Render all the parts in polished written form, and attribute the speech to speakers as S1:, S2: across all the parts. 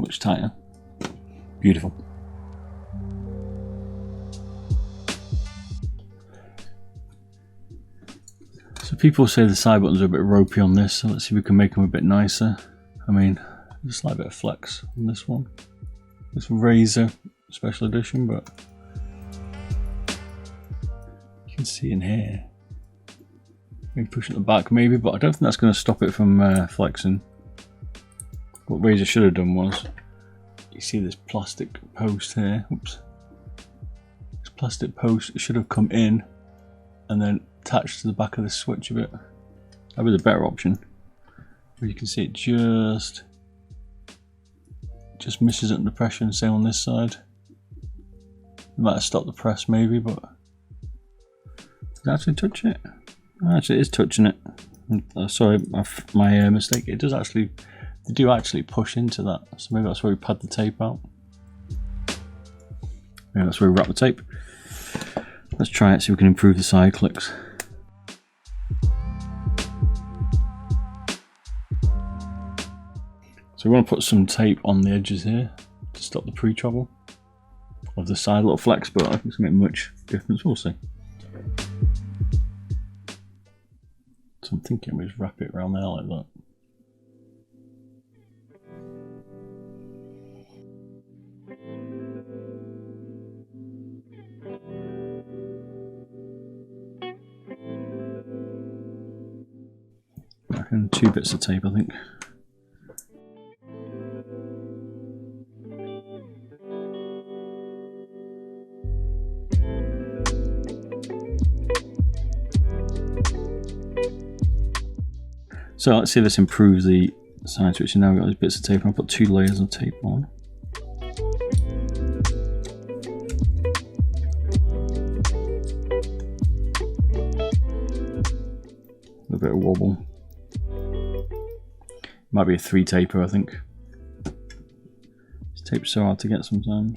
S1: Much tighter. Beautiful. So people say the side buttons are a bit ropey on this, so let's see if we can make them a bit nicer. I mean, just like a bit of flex on this one. It's Razer special edition, but you can see in here. Maybe pushing the back maybe, but I don't think that's going to stop it from flexing. What Razer should have done was, you see this plastic post here, oops. This plastic post should have come in and then attached to the back of the switch a bit. That was a better option. But you can see it just misses it under pressure, and same on this side. You might have stopped the press maybe, but does it actually touch it? Actually, it is touching it. Sorry, my mistake. It does actually. They do actually push into that, so maybe that's where we pad the tape out. Maybe that's where we wrap the tape. Let's try it, so we can improve the side clicks. So we want to put some tape on the edges here to stop the pre-travel of the side, little flex, but I think it's going to make much difference. We'll see. So I'm thinking we just wrap it around there like that. I reckon 2 bits of tape, I think. So let's see if this improves the side switch. Now we've got these bits of tape. I'll put 2 layers of tape on. A bit of wobble. Might be a 3 taper, I think. This tape's so hard to get sometimes.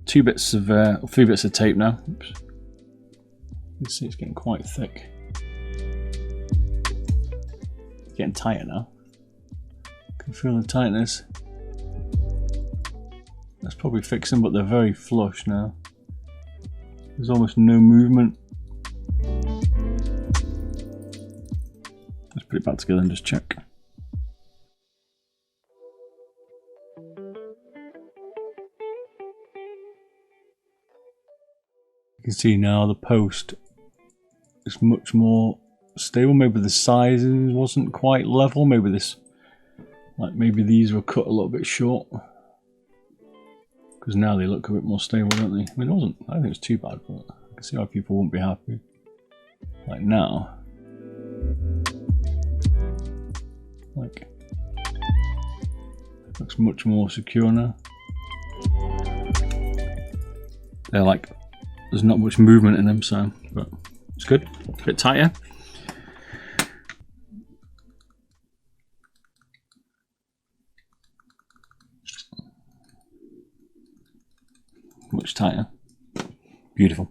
S1: Three bits of tape now. Oops. You can see it's getting quite thick. It's getting tighter now. Can feel the tightness. That's probably fixing, but they're very flush now. There's almost no movement. Let's put it back together and just check. You can see now the post is much more stable. Maybe the sizing wasn't quite level. Maybe this, like maybe these were cut a little bit short, because now they look a bit more stable, don't they? I mean, it wasn't. I don't think it's too bad, but I can see why people wouldn't be happy. Like now, like it looks much more secure now. They're like. There's not much movement in them, so but it's good. A bit tighter. Much tighter. Beautiful.